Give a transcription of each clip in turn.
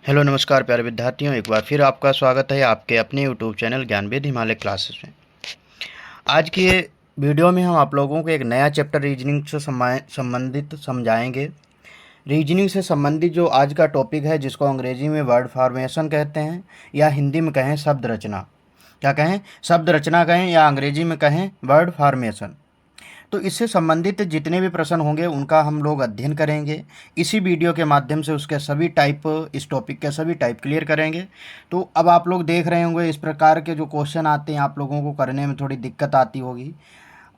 Hello नमस्कार प्यारे विद्यार्थियों, एक बार फिर आपका स्वागत है आपके अपने यूट्यूब चैनल ज्ञानवेद हिमालय क्लासेस में। आज की ये वीडियो में हम आप लोगों को एक नया चैप्टर रीजनिंग से संबंधित समझाएंगे। रीजनिंग से संबंधित जो आज का टॉपिक है, जिसको अंग्रेजी में वर्ड फॉर्मेशन कहते हैं या हिंदी में कहें शब्द रचना, क्या कहें, शब्द रचना कहें या अंग्रेजी में कहें वर्ड फॉर्मेशन। तो इससे संबंधित जितने भी प्रश्न होंगे उनका हम लोग अध्ययन करेंगे। इसी वीडियो के माध्यम से उसके सभी टाइप, इस टॉपिक के सभी टाइप क्लियर करेंगे। तो अब आप लोग देख रहे होंगे इस प्रकार के जो क्वेश्चन आते हैं आप लोगों को करने में थोड़ी दिक्कत आती होगी।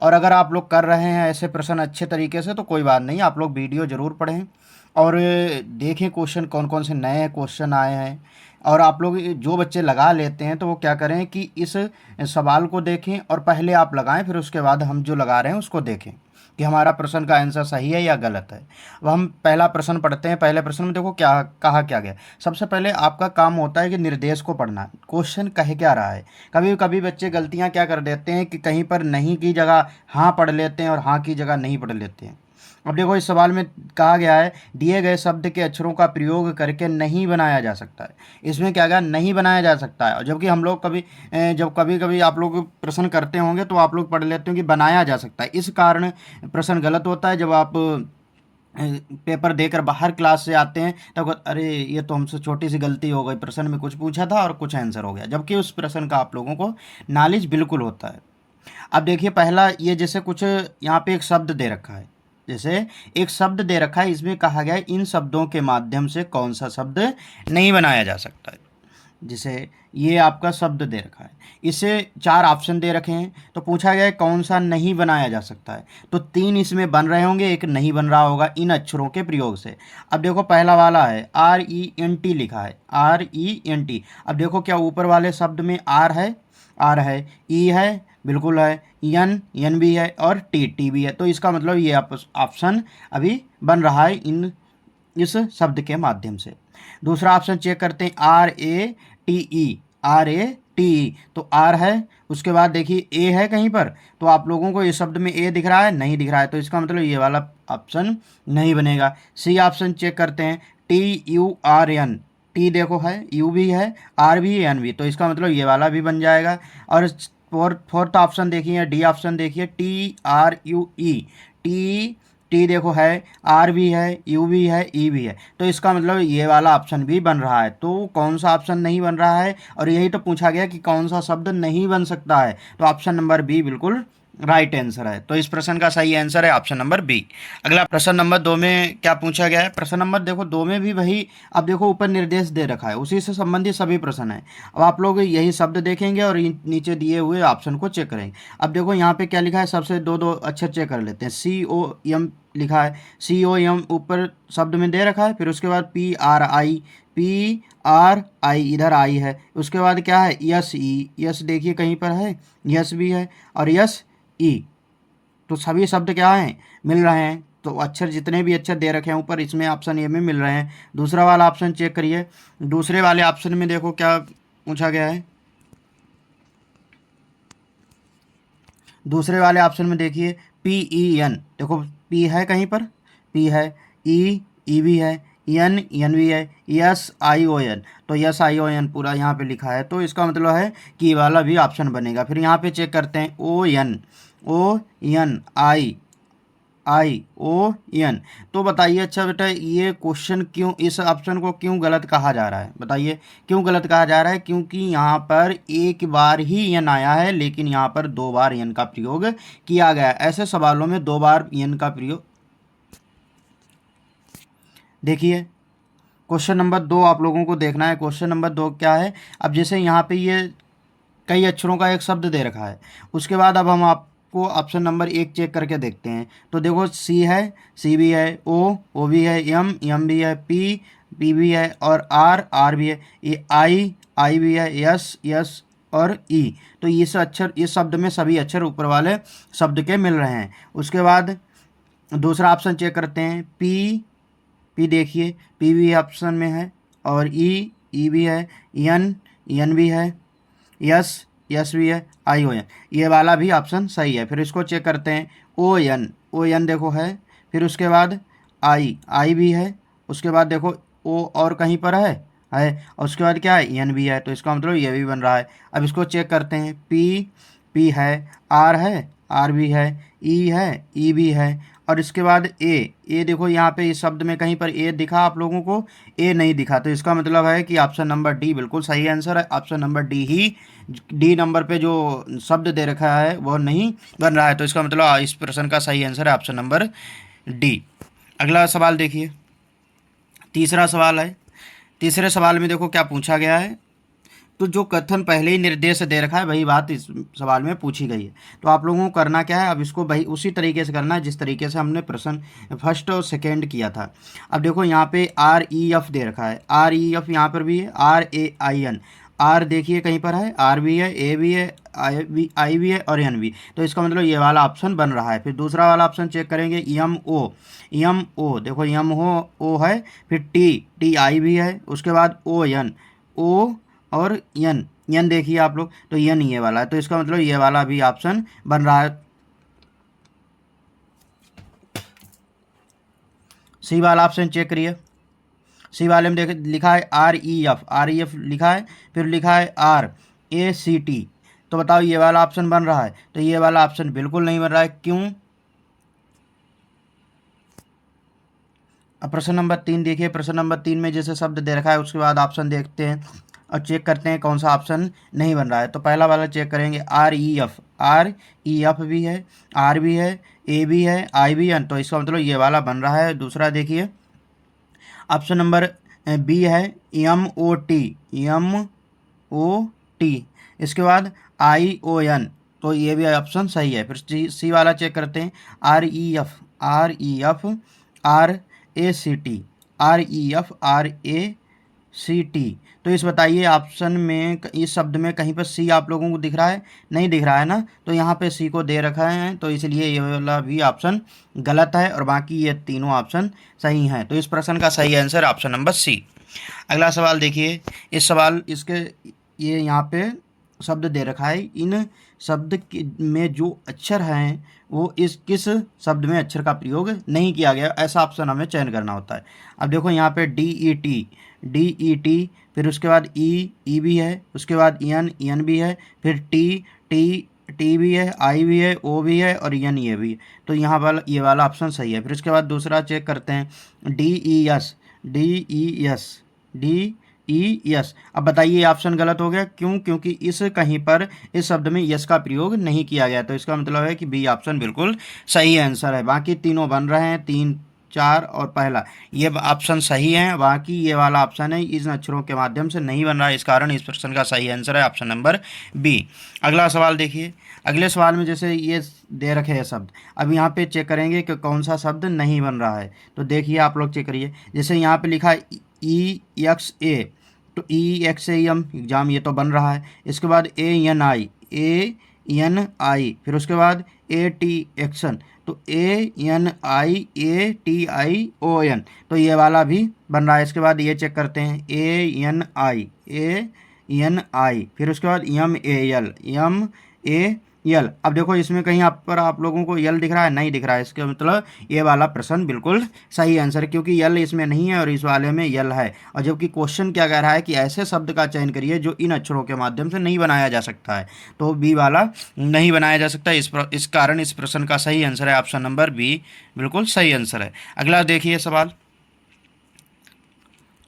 और अगर आप लोग कर रहे हैं ऐसे प्रश्न अच्छे तरीके से तो कोई बात नहीं, आप लोग वीडियो ज़रूर पढ़ें और देखें क्वेश्चन कौन कौन से नए क्वेश्चन आए हैं। और आप लोग जो बच्चे लगा लेते हैं तो वो क्या करें कि इस सवाल को देखें और पहले आप लगाएं, फिर उसके बाद हम जो लगा रहे हैं उसको देखें कि हमारा प्रश्न का आंसर सही है या गलत है। अब हम पहला प्रश्न पढ़ते हैं। पहले प्रश्न में देखो क्या कहा क्या गया। सबसे पहले आपका काम होता है कि निर्देश को पढ़ना, क्वेश्चन कह क्या रहा है। कभी कभी बच्चे गलतियां क्या कर देते हैं कि कहीं पर नहीं की जगह हाँ पढ़ लेते हैं और हाँ की जगह नहीं पढ़ लेते हैं। अब देखो इस सवाल में कहा गया है दिए गए शब्द के अक्षरों का प्रयोग करके नहीं बनाया जा सकता है। इसमें क्या गया, नहीं बनाया जा सकता है। और जबकि हम लोग जब कभी कभी आप लोग प्रश्न करते होंगे तो आप लोग पढ़ लेते हो कि बनाया जा सकता है। इस कारण प्रश्न गलत होता है। जब आप पेपर देकर बाहर क्लास से आते हैं तब अरे ये तो हमसे छोटी सी गलती हो गई, प्रश्न में कुछ पूछा था और कुछ आंसर हो गया, जबकि उस प्रश्न का आप लोगों को नॉलेज बिल्कुल होता है। अब देखिए पहला, ये जैसे कुछ यहाँ पे एक शब्द दे रखा है, जैसे एक शब्द दे रखा है, इसमें कहा गया है इन शब्दों के माध्यम से कौन सा शब्द नहीं बनाया जा सकता है। जैसे ये आपका शब्द दे रखा है, इसे 4 ऑप्शन दे रखे हैं, तो पूछा गया है कौन सा नहीं बनाया जा सकता है। तो 3 इसमें बन रहे होंगे, एक नहीं बन रहा होगा इन अक्षरों के प्रयोग से। अब देखो पहला वाला है RENT लिखा है, RENT। अब देखो क्या ऊपर वाले शब्द में आर है, ई है, बिल्कुल है, एन भी है और टी भी है। तो इसका मतलब ये ऑप्शन अभी बन रहा है इस शब्द के माध्यम से। दूसरा ऑप्शन चेक करते हैं, RATE। तो आर है, उसके बाद देखिए ए है कहीं पर, तो आप लोगों को इस शब्द में ए दिख रहा है, नहीं दिख रहा है, तो इसका मतलब ये वाला ऑप्शन नहीं बनेगा। सी ऑप्शन चेक करते हैं, TURN। टी देखो है, यू भी है, आर भी है, एन भी, तो इसका मतलब ये वाला भी बन जाएगा। और फोर्थ ऑप्शन देखिए, डी ऑप्शन देखिए, TRUE। टी टी देखो है, आर भी है, यू भी है, ई भी है, तो इसका मतलब ये वाला ऑप्शन भी बन रहा है। तो कौन सा ऑप्शन नहीं बन रहा है, और यही तो पूछा गया कि कौन सा शब्द नहीं बन सकता है, तो ऑप्शन नंबर बी बिल्कुल राइट आंसर है। तो इस प्रश्न का सही आंसर है ऑप्शन नंबर बी। अगला प्रश्न नंबर 2 में क्या पूछा गया है। प्रश्न नंबर देखो 2 में भी वही, अब देखो ऊपर निर्देश दे रखा है, उसी से संबंधित सभी प्रश्न हैं। अब आप लोग यही शब्द देखेंगे और नीचे दिए हुए ऑप्शन को चेक करेंगे। अब देखो यहाँ पे क्या लिखा है, सबसे दो अक्षर चेक कर लेते हैं। COM लिखा है, COM ऊपर शब्द में दे रखा है, फिर उसके बाद PRI इधर आई है, उसके बाद क्या है, यस देखिए कहीं पर है, यस भी है और यस ई। तो सभी शब्द क्या हैं, मिल रहे हैं। तो अक्षर जितने भी अक्षर दे रखे हैं ऊपर, इसमें ऑप्शन ए में मिल रहे हैं। दूसरा वाला ऑप्शन चेक करिए, दूसरे वाले ऑप्शन में देखो क्या पूछा गया है। दूसरे वाले ऑप्शन में देखिए PEN, देखो पी है कहीं पर, पी है, ई भी है, एन भी है, SION, तो SION पूरा यहाँ पे लिखा है, तो इसका मतलब है कि ये वाला भी ऑप्शन बनेगा। फिर यहाँ पे चेक करते हैं, ON। तो बताइए अच्छा बेटा, ये क्वेश्चन क्यों, इस ऑप्शन को क्यों गलत कहा जा रहा है, बताइए क्यों गलत कहा जा रहा है। क्योंकि यहाँ पर एक बार ही यन आया है, लेकिन यहाँ पर 2 बार यन का प्रयोग किया गया है। ऐसे सवालों में 2 बार यन का प्रयोग, देखिए क्वेश्चन नंबर 2 आप लोगों को देखना है। क्वेश्चन नंबर 2 क्या है, अब जैसे यहाँ पे ये कई अक्षरों का एक शब्द दे रखा है, उसके बाद अब हम आपको ऑप्शन नंबर 1 चेक करके देखते हैं। तो देखो सी है, सी भी है, ओ भी है, एम भी है, पी भी है और आर भी है, ये आई भी है, यस और ई। तो इस अक्षर, इस शब्द में सभी अक्षर ऊपर वाले शब्द के मिल रहे हैं। उसके बाद दूसरा ऑप्शन चेक करते हैं, पी देखिए, पी भी ऑप्शन में है और ई भी है, एन भी है, यस भी है, ION, ये वाला भी ऑप्शन सही है। फिर इसको चेक करते हैं, ओ एन देखो है, फिर उसके बाद आई भी है, उसके बाद देखो ओ और कहीं पर है है, और उसके बाद क्या है एन भी है, तो इसका मतलब ये भी बन रहा है। अब इसको चेक करते हैं, पी है, आर भी है, ई भी है, और इसके बाद ए देखो यहाँ पे इस शब्द में कहीं पर ए दिखा आप लोगों को, ए नहीं दिखा, तो इसका मतलब है कि ऑप्शन नंबर डी बिल्कुल सही आंसर है। ऑप्शन नंबर डी ही, डी नंबर पे जो शब्द दे रखा है वो नहीं बन रहा है, तो इसका मतलब इस प्रश्न का सही आंसर है ऑप्शन नंबर डी। अगला सवाल देखिए, तीसरा सवाल है। तीसरे सवाल में देखो क्या पूछा गया है, तो जो कथन पहले ही निर्देश दे रखा है वही बात इस सवाल में पूछी गई है। तो आप लोगों को करना क्या है, अब इसको वही उसी तरीके से करना है जिस तरीके से हमने प्रश्न फर्स्ट और सेकेंड किया था। अब देखो यहाँ पे आर ई एफ दे रखा है, आर ई एफ यहाँ पर भी है, R A I N, R देखिए कहीं पर है, आर भी है, ए भी है, आई भी है और एन भी, तो इसका मतलब ये वाला ऑप्शन बन रहा है। फिर दूसरा वाला ऑप्शन चेक करेंगे, एम ओ देखो एम ओ है, फिर टी आई भी है, उसके बाद ओ और यन देखिए आप लोग, तो यन ये वाला है, तो इसका मतलब ये वाला भी ऑप्शन बन रहा है। सी वाला ऑप्शन चेक करिए, सी वाले में देख लिखा है आर ई एफ लिखा है, फिर लिखा है आर ए सी टी, तो बताओ ये वाला ऑप्शन बन रहा है, तो ये वाला ऑप्शन बिल्कुल नहीं बन रहा है, क्यों। अब प्रश्न नंबर 3 देखिए, प्रश्न नंबर 3 में जैसे शब्द दे रखा है उसके बाद ऑप्शन देखते हैं और चेक करते हैं कौन सा ऑप्शन नहीं बन रहा है। तो पहला वाला चेक करेंगे, आर ई एफ भी है, आर भी है, ए भी है, आई भी है, तो इसका मतलब ये वाला बन रहा है। दूसरा देखिए, ऑप्शन नंबर बी है, एम ओ टी, इसके बाद ION, तो ये भी ऑप्शन सही है। फिर सी वाला चेक करते हैं, R E F R A C T, R A C T, तो इस बताइए ऑप्शन में इस शब्द में कहीं पर सी आप लोगों को दिख रहा है, नहीं दिख रहा है ना, तो यहाँ पे सी को दे रखा है, तो इसलिए ये वाला भी ऑप्शन गलत है और बाकी ये तीनों ऑप्शन सही हैं। तो इस प्रश्न का सही आंसर ऑप्शन नंबर सी। अगला सवाल देखिए, इस सवाल इसके ये यहाँ पे शब्द दे रखा है, इन शब्द में जो अक्षर हैं वो इस किस शब्द में अक्षर का प्रयोग नहीं किया गया, ऐसा ऑप्शन हमें चयन करना होता है। अब देखो यहाँ पे डी ई टी, फिर उसके बाद ई भी है, उसके बाद एन भी है, फिर टी भी है, आई भी है, ओ भी है और एन ये भी है, तो यहाँ वाला ये वाला ऑप्शन सही है। फिर उसके बाद दूसरा चेक करते हैं, डी ई यस, अब बताइए ऑप्शन गलत हो गया, क्यों, क्योंकि इस कहीं पर इस शब्द में यस का प्रयोग नहीं किया गया, तो इसका मतलब है कि बी ऑप्शन बिल्कुल सही आंसर है। बाकी तीनों बन रहे हैं, 3 4 और पहला ये ऑप्शन सही है, बाकी ये वाला ऑप्शन है इन अक्षरों के माध्यम से नहीं बन रहा है, इस कारण इस प्रश्न का सही आंसर है ऑप्शन नंबर बी। अगला सवाल देखिए, अगले सवाल में जैसे ये दे रखे हैं शब्द, अब यहाँ पे चेक करेंगे कि कौन सा शब्द नहीं बन रहा है, तो देखिए आप लोग चेक करिए, जैसे यहाँ पे लिखा है EXA, तो EXAM एग्जाम, ये तो बन रहा है। इसके बाद ANI, फिर उसके बाद AT एक्शन, तो ANIATION, तो ये वाला भी बन रहा है। इसके बाद ये चेक करते हैं, ANI, फिर उसके बाद MAL, अब देखो इसमें कहीं आप लोगों को यल दिख रहा है, नहीं दिख रहा है, इसका मतलब ये वाला प्रश्न बिल्कुल सही आंसर है, क्योंकि यल इसमें नहीं है और इस वाले में यल है। और जबकि क्वेश्चन क्या कह रहा है कि ऐसे शब्द का चयन करिए जो इन अक्षरों के माध्यम से नहीं बनाया जा सकता है, तो बी वाला नहीं बनाया जा सकता, इस कारण इस प्रश्न का सही आंसर है ऑप्शन नंबर बी, बिल्कुल सही आंसर है। अगला देखिए सवाल,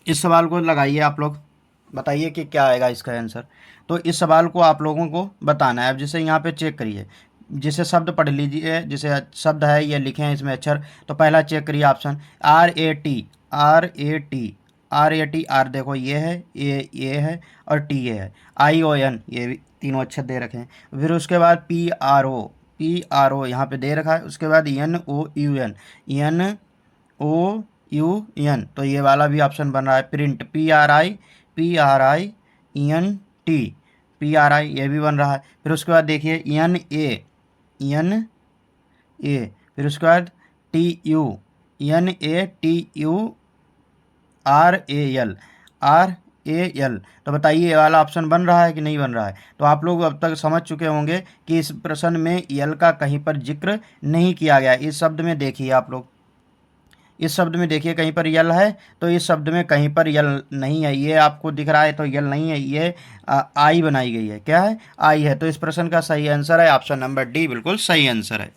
इस सवाल को लगाइए आप लोग, बताइए कि क्या आएगा इसका आंसर। तो इस सवाल को आप लोगों को बताना है। अब जैसे यहाँ पे चेक करिए, जैसे शब्द पढ़ लीजिए, जैसे शब्द है ये लिखे हैं इसमें अक्षर, तो पहला चेक करिए ऑप्शन RAT, आर देखो ये है, ये है और टी ये है, ION ये भी तीनों अक्षर दे रखे हैं। फिर उसके बाद PRO यहाँ पे दे रखा है, उसके बाद NOUN, तो ये वाला भी ऑप्शन बन रहा है। प्रिंट PRINT, ये भी बन रहा है। फिर उसके बाद देखिए NA, फिर उसके बाद RAL, तो बताइए ये वाला ऑप्शन बन रहा है कि नहीं बन रहा है। तो आप लोग अब तक समझ चुके होंगे कि इस प्रश्न में यल का कहीं पर जिक्र नहीं किया गया। इस शब्द में देखिए आप लोग, इस शब्द में देखिए कहीं पर यल है, तो इस शब्द में कहीं पर यल नहीं है। ये आपको दिख रहा है तो यल नहीं है, ये आई बनाई गई है। क्या है? आई है। तो इस प्रश्न का सही आंसर है ऑप्शन नंबर डी, बिल्कुल सही आंसर है।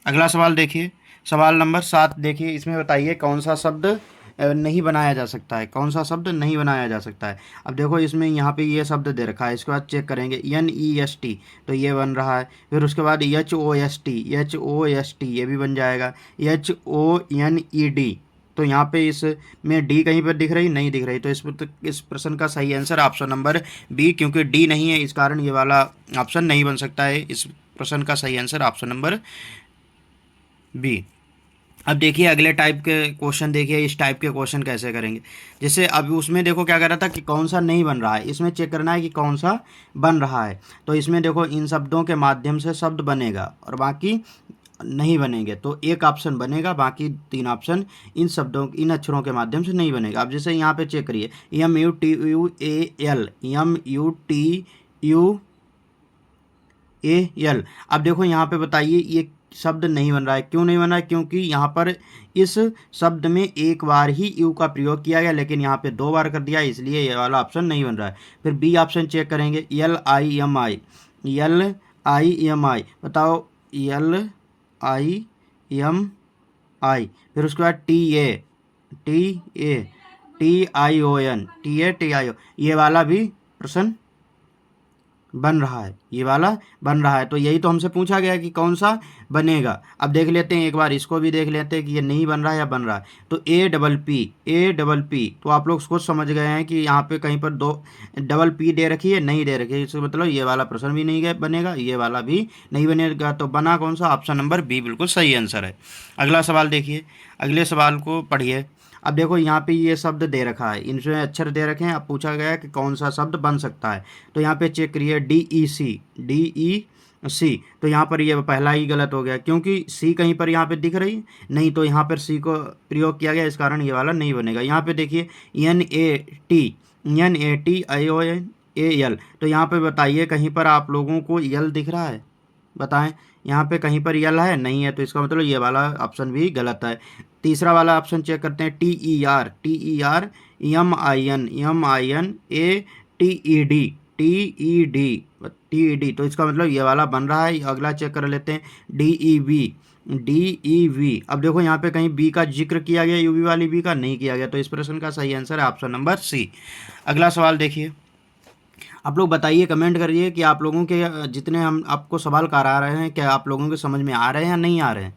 अगला सवाल देखिए, सवाल नंबर 7 देखिए, इसमें बताइए कौन सा शब्द नहीं बनाया जा सकता है, कौन सा शब्द नहीं बनाया जा सकता है। अब देखो इसमें यहाँ पे ये शब्द दे रखा है, इसके बाद चेक करेंगे NEST, तो ये बन रहा है। फिर उसके बाद HOST ये भी बन जाएगा। HONED, तो यहाँ पे इसमें डी कहीं पर दिख रही नहीं दिख रही, तो इस प्रश्न का सही आंसर ऑप्शन नंबर बी, क्योंकि डी नहीं है इस कारण ये वाला ऑप्शन नहीं बन सकता है। इस प्रश्न का सही आंसर ऑप्शन नंबर बी। अब देखिए अगले टाइप के क्वेश्चन, देखिए इस टाइप के क्वेश्चन कैसे करेंगे। जैसे अब उसमें देखो क्या कर रहा था कि कौन सा नहीं बन रहा है, इसमें चेक करना है कि कौन सा बन रहा है। तो इसमें देखो इन शब्दों के माध्यम से शब्द बनेगा और बाकी नहीं बनेंगे, तो एक ऑप्शन बनेगा, बाकी 3 ऑप्शन इन शब्दों इन अक्षरों के माध्यम से नहीं बनेगा। अब जैसे यहाँ पे चेक करिए MUTUAL, अब देखो यहाँ पे बताइए ये शब्द नहीं बन रहा है। क्यों नहीं बन रहा है? क्योंकि यहाँ पर इस शब्द में एक बार ही यू का प्रयोग किया गया, लेकिन यहाँ पे 2 बार कर दिया, इसलिए ये वाला ऑप्शन नहीं बन रहा है। फिर बी ऑप्शन चेक करेंगे, LIMI, बताओ LIMI, फिर उसके बाद TATION, ये वाला भी प्रश्न बन रहा है, ये वाला बन रहा है। तो यही तो हमसे पूछा गया कि कौन सा बनेगा। अब देख लेते हैं एक बार, इसको भी देख लेते हैं कि ये नहीं बन रहा है या बन रहा है। तो APP, तो आप लोग खुद समझ गए हैं कि यहाँ पे कहीं पर 2 डबल पी दे रखी है, नहीं दे रखी है, इसका मतलब ये वाला प्रश्न भी नहीं बनेगा, ये वाला भी नहीं बनेगा। तो बना कौन सा? ऑप्शन नंबर बी बिल्कुल सही आंसर है। अगला सवाल देखिए, अगले सवाल को पढ़िए। अब देखो यहाँ पे ये शब्द दे रखा है, इनमें अक्षर दे रखे हैं। अब पूछा गया है कि कौन सा शब्द बन सकता है। तो यहाँ पे चेक करिए DEC, तो यहाँ पर ये पहला ही गलत हो गया, क्योंकि सी कहीं पर यहाँ पे दिख रही नहीं, तो यहाँ पर सी को प्रयोग किया गया, इस कारण ये वाला नहीं बनेगा। यहाँ पे देखिए NATIONAL, तो यहाँ पे बताइए कहीं पर आप लोगों को यल दिख रहा है? बताएं, यहाँ पे कहीं पर यल है? नहीं है, तो इसका मतलब ये वाला ऑप्शन भी गलत है। तीसरा वाला ऑप्शन चेक करते हैं, TER, तो इसका मतलब ये वाला बन रहा है। अगला चेक कर लेते हैं, DEV, अब देखो यहाँ पे कहीं बी का जिक्र किया गया, यूवी वाली बी का नहीं किया गया, तो इस प्रश्न का सही आंसर है ऑप्शन नंबर सी। अगला सवाल देखिए, आप लोग बताइए, कमेंट करिए कि आप लोगों के जितने हम आपको सवाल करा रहे हैं, क्या आप लोगों के समझ में आ रहे हैं या नहीं आ रहे हैं।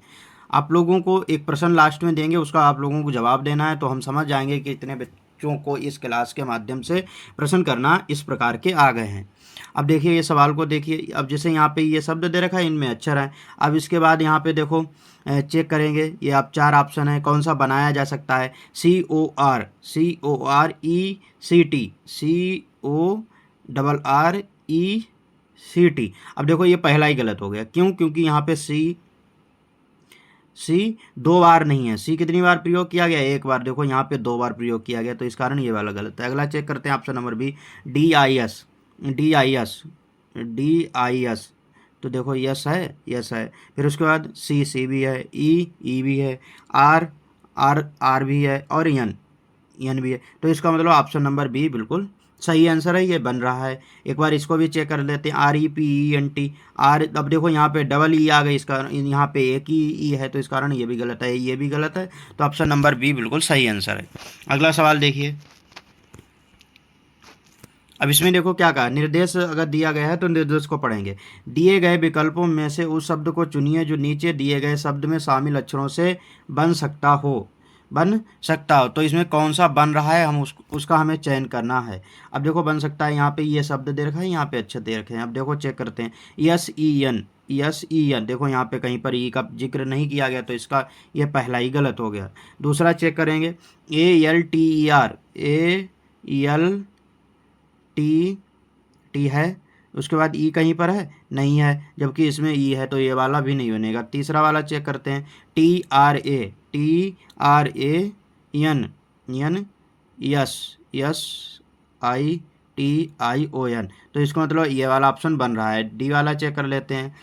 आप लोगों को एक प्रश्न लास्ट में देंगे, उसका आप लोगों को जवाब देना है, तो हम समझ जाएंगे कि इतने बच्चों को इस क्लास के माध्यम से प्रश्न करना इस प्रकार के आ गए हैं। अब देखिए ये सवाल को देखिए, अब जैसे यहाँ पे ये शब्द दे रखा है, इनमें अक्षर है। अब इसके बाद यहाँ पे देखो चेक करेंगे, ये आप 4 ऑप्शन है, कौन सा बनाया जा सकता है। CORECT, अब देखो ये पहला ही गलत हो गया। क्यों? क्योंकि यहाँ पे सी 2 बार नहीं है। सी कितनी बार प्रयोग किया गया? 1 बार। देखो यहाँ पे 2 बार प्रयोग किया गया, तो इस कारण ये वाला गलत है। अगला चेक करते हैं ऑप्शन नंबर बी, DIS, तो देखो यस है, यस है। फिर उसके बाद सी भी है, ई भी है, आर भी है, और एन भी है, तो इसका मतलब ऑप्शन नंबर बी बिल्कुल सही आंसर है, ये बन रहा है। एक बार इसको भी चेक कर लेते हैं, REPENT, अब देखो यहाँ पे डबल ई आ गई, इसका यहाँ पे एक ही ई है, तो इस कारण ये भी गलत है, ये भी गलत है, तो ऑप्शन नंबर बी बिल्कुल सही आंसर है। अगला सवाल देखिए, अब इसमें देखो क्या कहा, निर्देश अगर दिया गया है तो निर्देश को पढ़ेंगे। दिए गए विकल्पों में से उस शब्द को चुनिए जो नीचे दिए गए शब्द में शामिल अक्षरों से बन सकता हो। तो इसमें कौन सा बन रहा है, हम उसका हमें चयन करना है। अब देखो बन सकता है, यहाँ पे ये शब्द दे रखा है, यहाँ पे अक्षर दे रखे हैं। अब देखो चेक करते हैं, SEN, देखो यहाँ पे कहीं पर ई का जिक्र नहीं किया गया, तो इसका ये पहला ही गलत हो गया। दूसरा चेक करेंगे, ALTER है, उसके बाद ई कहीं पर है? नहीं है, जबकि इसमें ई है, तो ये वाला भी नहीं बनेगा। तीसरा वाला चेक करते हैं, TRAIN, तो इसका मतलब ये वाला ऑप्शन बन रहा है। डी वाला चेक कर लेते हैं,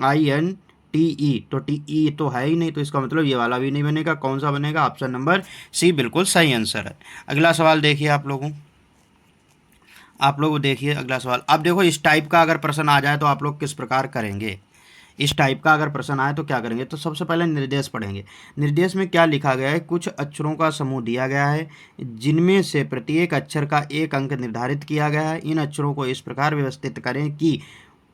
INTE, तो TE तो है ही नहीं, तो इसका मतलब ये वाला भी नहीं बनेगा। कौन सा बनेगा? ऑप्शन नंबर सी बिल्कुल सही आंसर है। अगला सवाल देखिए आप लोग देखिए अगला सवाल। अब देखो इस टाइप का अगर प्रश्न आ जाए तो आप लोग किस प्रकार करेंगे। इस टाइप का अगर प्रश्न आए तो क्या करेंगे? तो सबसे पहले निर्देश पढ़ेंगे। निर्देश में क्या लिखा गया है? कुछ अक्षरों का समूह दिया गया है जिनमें से प्रत्येक अक्षर का एक अंक निर्धारित किया गया है। इन अक्षरों को इस प्रकार व्यवस्थित करें कि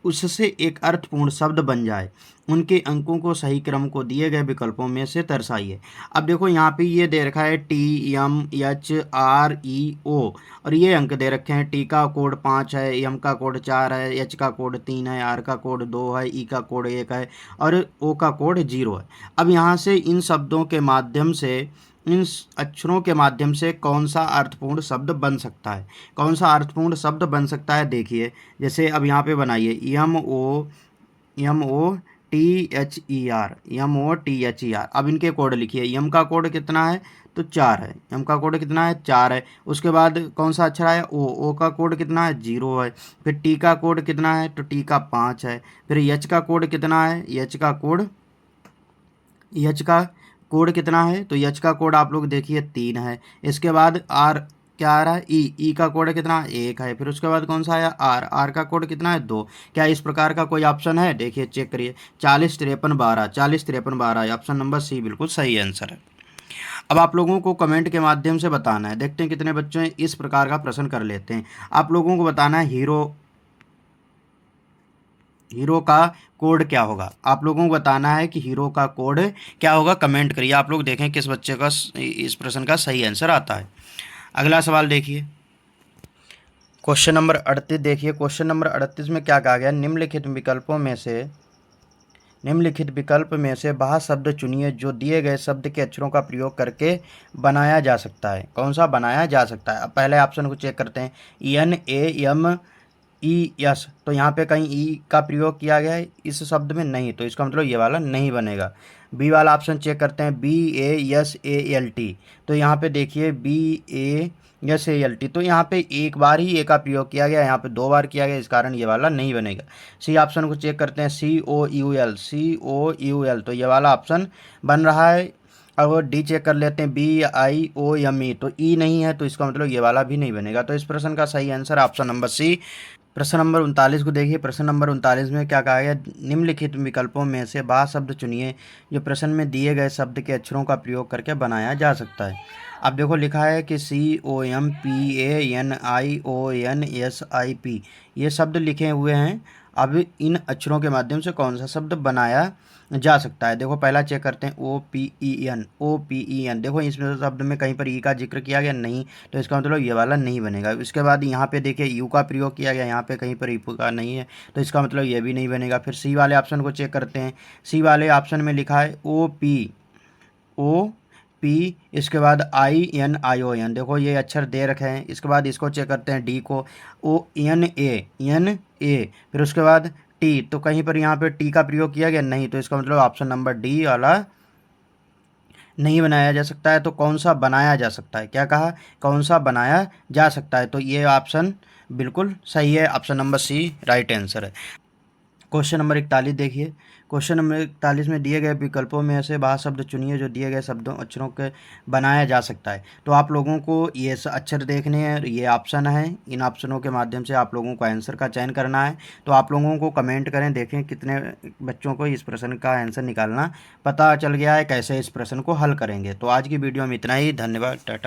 उससे एक अर्थपूर्ण शब्द बन जाए। उनके अंकों को सही क्रम को दिए गए विकल्पों में से दर्शाइए। अब देखो यहाँ पे ये दे रखा है TMHREO और ये अंक दे रखे हैं। टी का कोड 5 है, एम का कोड 4 है, एच का कोड 3 है, आर का कोड 2 है, ई का कोड 1 है और ओ का कोड 0 है। अब यहाँ से इन शब्दों के माध्यम से, इन अक्षरों के माध्यम से कौन सा अर्थपूर्ण शब्द बन सकता है? कौन सा अर्थपूर्ण शब्द बन सकता है? देखिए जैसे अब यहाँ पे बनाइए MOTHER। अब इनके कोड लिखिए। यम का कोड कितना है? तो 4 है। यम का कोड कितना है? 4 है। उसके बाद कौन सा अक्षर आया? ओ का कोड कितना है? 0 है। फिर टी का कोड कितना है? तो टी का 5 है। फिर एच का कोड कितना है? एच का कोड कितना है? तो एच का कोड आप लोग देखिए 3 है। इसके बाद आर क्या आ रहा है? ई का कोड कितना? 1 है। फिर उसके बाद कौन सा आया? आर का कोड कितना है? 2। क्या इस प्रकार का कोई ऑप्शन है? देखिए चेक करिए। 40 53 12, 40 53 12, ऑप्शन नंबर सी बिल्कुल सही आंसर है। अब आप लोगों को कमेंट के माध्यम से बताना है। देखते हैं कितने बच्चे इस प्रकार का प्रश्न कर लेते हैं। आप लोगों को बताना है हीरो का कोड क्या होगा। आप लोगों को बताना है कि हीरो का कोड क्या होगा। कमेंट करिए। आप लोग देखें किस बच्चे का इस प्रश्न का सही आंसर आता है। अगला सवाल देखिए क्वेश्चन नंबर 38। देखिए क्वेश्चन नंबर 38 में क्या कहा गया? निम्नलिखित विकल्प में से वह शब्द चुनिए जो दिए गए शब्द के अक्षरों का प्रयोग करके बनाया जा सकता है। कौन सा बनाया जा सकता है? अब पहले ऑप्शन को चेक करते हैं। NAMES, तो यहाँ पे कहीं ई का प्रयोग किया गया है इस शब्द में? नहीं, तो इसका मतलब ये वाला नहीं बनेगा। बी वाला ऑप्शन चेक करते हैं। BASALT, तो यहाँ पे देखिए BASALT, तो यहाँ पे एक बार ही ए का प्रयोग किया गया, यहाँ पे 2 बार किया गया, इस कारण ये वाला नहीं बनेगा। सी ऑप्शन को चेक करते हैं। COUL, तो ये वाला ऑप्शन बन रहा है। अब डी चेक कर लेते हैं। BIOME, तो ई नहीं है, तो इसका मतलब ये वाला भी नहीं बनेगा। तो इस प्रश्न का सही आंसर ऑप्शन नंबर सी। प्रश्न नंबर 39 को देखिए। प्रश्न नंबर 39 में क्या कहा गया? निम्नलिखित विकल्पों में से वह शब्द चुनिए जो प्रश्न में दिए गए शब्द के अक्षरों का प्रयोग करके बनाया जा सकता है। अब देखो लिखा है कि COMPANIONSIP, ये शब्द लिखे हुए हैं। अब इन अक्षरों के माध्यम से कौन सा शब्द बनाया जा सकता है? देखो पहला चेक करते हैं। OPEN, देखो इसमें शब्द में कहीं पर ई का जिक्र किया गया नहीं, तो इसका मतलब ये वाला नहीं बनेगा। इसके बाद यहाँ पे देखिए यू का प्रयोग किया गया, यहाँ पे कहीं पर ई का नहीं है, तो इसका मतलब ये भी नहीं बनेगा। फिर सी वाले ऑप्शन को चेक करते हैं। सी वाले ऑप्शन में लिखा है OP, इसके बाद INION, देखो ये अक्षर दे रखे हैं। इसके बाद इसको चेक करते हैं डी को। ONA, फिर उसके बाद टी, तो कहीं पर यहाँ पे टी का प्रयोग किया गया नहीं, तो इसका मतलब ऑप्शन नंबर डी वाला नहीं बनाया जा सकता है। तो कौन सा बनाया जा सकता है? क्या कहा? कौन सा बनाया जा सकता है? तो ये ऑप्शन बिल्कुल सही है, option number C right answer है। क्वेश्चन नंबर 41 देखिए। क्वेश्चन नंबर 41 में दिए गए विकल्पों में से वह शब्द चुनिए जो दिए गए शब्दों अक्षरों के बनाया जा सकता है। तो आप लोगों को ये अक्षर देखने हैं, ये ऑप्शन है। इन ऑप्शनों के माध्यम से आप लोगों को आंसर का चयन करना है। तो आप लोगों को कमेंट करें, देखें कितने बच्चों को इस प्रश्न का आंसर निकालना पता चल गया है, कैसे इस प्रश्न को हल करेंगे। तो आज की वीडियो में इतना ही। धन्यवाद, टाटा।